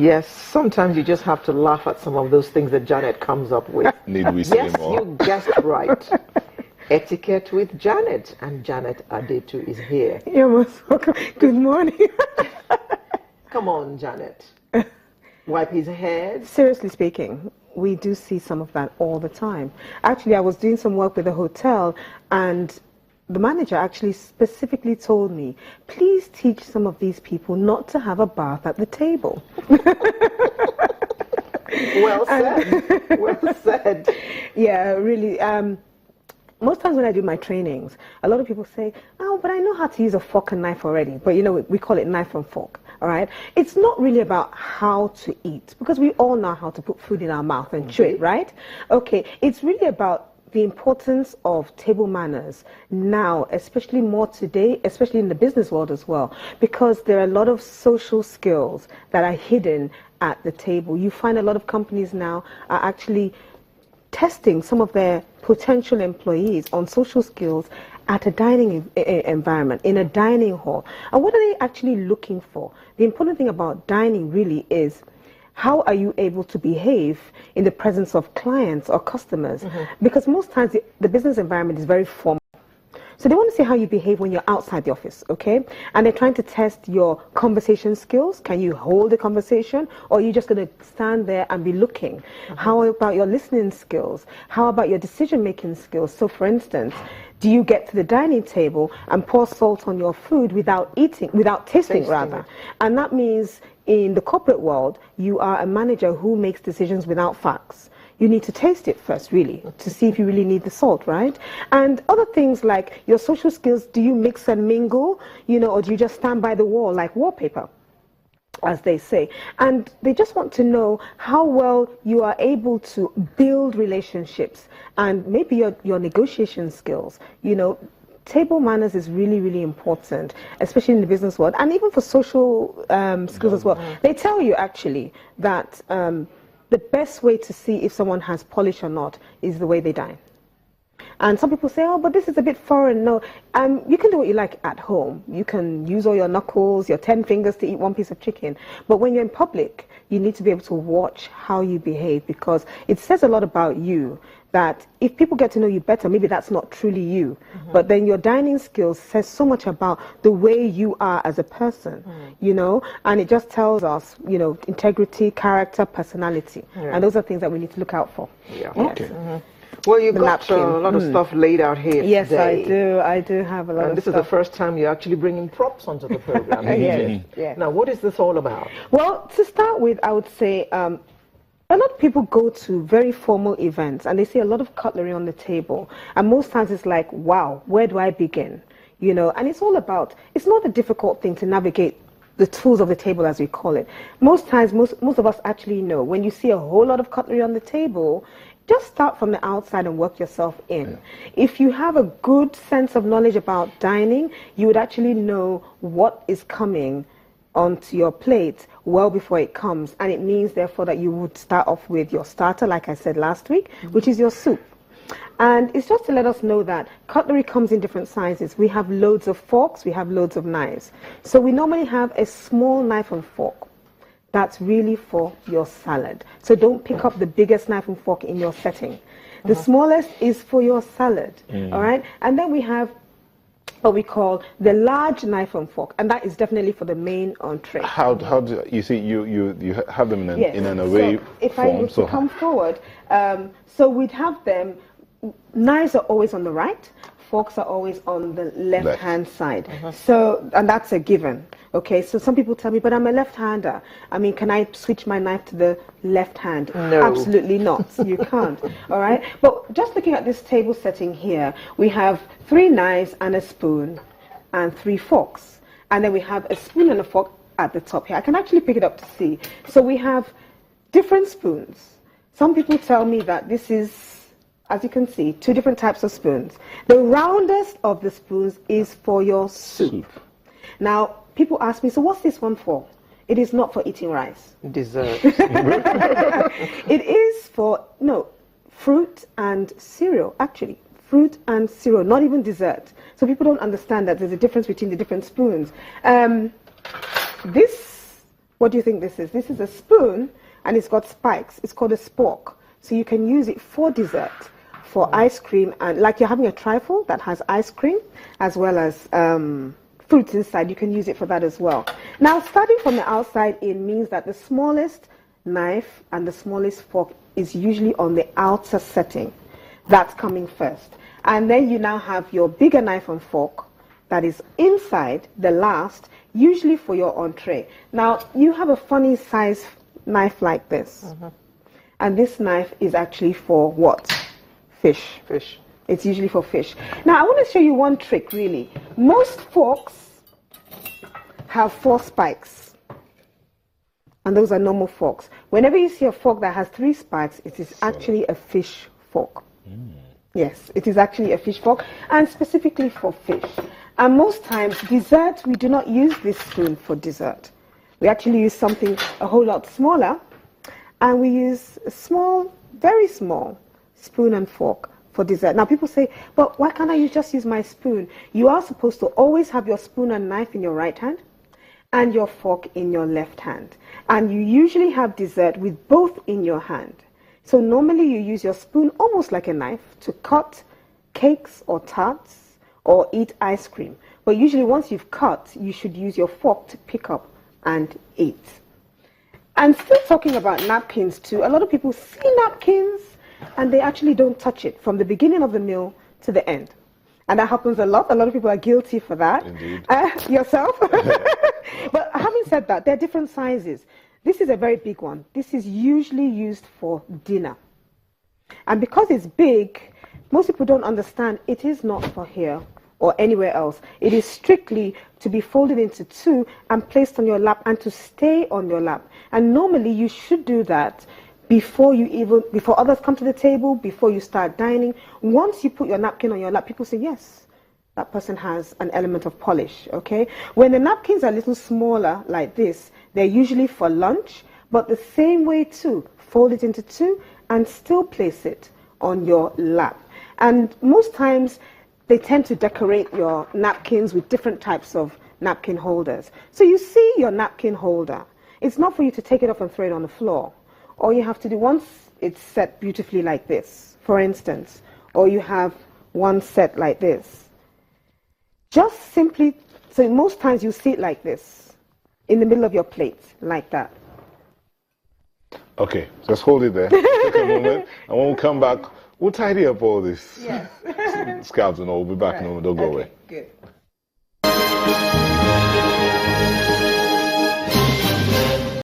Yes, sometimes you just have to laugh at some of those things that Janet comes up with. Need we say Yes, more? you guessed right. Etiquette with Janet, and Janet Adetu is here. You're most welcome. Good morning. Come on, Janet. Wipe his head. Seriously speaking, we do see some of that all the time. Actually, I was doing some work with a hotel, and the manager actually specifically told me, please teach some of these people not to have a bath at the table. Well said. Well said. Yeah, really. Most times when I do my trainings, a lot of people say, oh, but I know how to use a fork and knife already. But you know, we call it knife and fork, all right? It's not really about how to eat, because we all know how to put food in our mouth and chew it, right? Okay, it's really about the importance of table manners now, especially more today, especially in the business world as well, because there are a lot of social skills that are hidden at the table. You find a lot of companies now are actually testing some of their potential employees on social skills at a dining environment, in a dining hall. And what are they actually looking for? The important thing about dining really is, how are you able to behave in the presence of clients or customers? Because most times the business environment is very formal. So they want to see how you behave when you're outside the office, okay? And they're trying to test your conversation skills. Can you hold a conversation, or are you just going to stand there and be looking? How about your listening skills? How about your decision-making skills? So for instance, do you get to the dining table and pour salt on your food without tasting rather? And that means in the corporate world, you are a manager who makes decisions without facts. You need to taste it first, really, to see if you really need the salt, right? And other things like your social skills, do you mix and mingle, you know, or do you just stand by the wall like wallpaper, as they say? And they just want to know how well you are able to build relationships and maybe your negotiation skills, you know. Table manners is really, really important, especially in the business world, and even for social skills as well. They tell you actually that the best way to see if someone has polish or not is the way they dine. And some people say, oh, but this is a bit foreign. No, you can do what you like at home. You can use all your knuckles, your 10 fingers to eat one piece of chicken. But when you're in public, you need to be able to watch how you behave, because it says a lot about you. That if people get to know you better, maybe that's not truly you. But then your dining skills says so much about the way you are as a person, you know, and it just tells us, you know, integrity, character, personality. And those are things that we need to look out for. Yeah. Yes. Okay. Well, you've got a lot of stuff laid out here Yes, today. I do have a lot And of this stuff. is the first time you're actually bringing props onto the program. Yes, yes. Now, what is this all about? Well, to start with, I would say a lot of people go to very formal events and they see a lot of cutlery on the table. And most times it's like, wow, where do I begin? You know, and it's all about, it's not a difficult thing to navigate the tools of the table, as we call it. Most times, most of us actually know when you see a whole lot of cutlery on the table, just start from the outside and work yourself in. If you have a good sense of knowledge about dining, you would actually know what is coming onto your plate well before it comes, and it means therefore that you would start off with your starter, like I said last week, which is your soup. And it's just to let us know that cutlery comes in different sizes. We have loads of forks, we have loads of knives. So we normally have a small knife and fork. That's really for your salad. So don't pick up the biggest knife and fork in your setting. The smallest is for your salad, all right? And then we have what we call the large knife and fork, and that is definitely for the main entree. How do you see you have them in an array so if form? I was to come forward, so we'd have them. Knives are always on the right, forks are always on the left-hand side. So, and that's a given. Okay, so some people tell me, but I'm a left-hander. I mean, can I switch my knife to the left hand? No. Absolutely not. You can't. All right. But just looking at this table setting here, we have 3 knives and a spoon and 3 forks. And then we have a spoon and a fork at the top here. I can actually pick it up to see. So we have different spoons. Some people tell me that this is, as you can see, 2 different types of spoons. The roundest of the spoons is for your soup. Now, people ask me, so what's this one for? It is not for eating rice. Dessert. It is for, no, fruit and cereal, actually. Fruit and cereal, not even dessert. So people don't understand that there's a difference between the different spoons. This What do you think this is? This is a spoon, and it's got spikes. It's called a spork. So you can use it for dessert, for ice cream, and like you're having a trifle that has ice cream as well as fruits inside. You can use it for that as well. Now, starting from the outside in means that the smallest knife and the smallest fork is usually on the outer setting. That's coming first. And then you now have your bigger knife and fork that is inside, the last, usually for your entree. Now, you have a funny size knife like this. And this knife is actually for what? Fish. Fish. It's usually for fish. Now, I want to show you one trick, really. Most forks have 4 spikes. And those are normal forks. Whenever you see a fork that has 3 spikes, it is actually a fish fork. Yes, it is actually a fish fork, and specifically for fish. And most times, dessert, we do not use this spoon for dessert. We actually use something a whole lot smaller, and we use a small, very small spoon and fork for dessert. Now, people say, well, why can't I just use my spoon? You are supposed to always have your spoon and knife in your right hand and your fork in your left hand. And you usually have dessert with both in your hand. So normally you use your spoon almost like a knife to cut cakes or tarts or eat ice cream. But usually once you've cut, you should use your fork to pick up and eat. And still talking about napkins too, a lot of people see napkins and they actually don't touch it from the beginning of the meal to the end. And that happens a lot. A lot of people are guilty for that. Indeed. Yourself? But having said that, there are different sizes. This is a very big one. This is usually used for dinner. And because it's big, most people don't understand it is not for here or anywhere else. It is strictly to be folded into 2 and placed on your lap and to stay on your lap. And normally you should do that before others come to the table, before you start dining. Once you put your napkin on your lap, people say, yes, that person has an element of polish, okay? When the napkins are a little smaller like this, they're usually for lunch, but the same way too, fold it into 2 and still place it on your lap. And most times they tend to decorate your napkins with different types of napkin holders. So you see your napkin holder. It's not for you to take it off and throw it on the floor. All you have to do, once it's set beautifully like this, for instance, or you have one set like this, just simply, so most times you see it like this, in the middle of your plate, like that. Okay, just hold it there. Take a moment, and when we come back, we'll tidy up all this. Yes. Scabs and all. We'll be back in a moment. Don't go away. Good.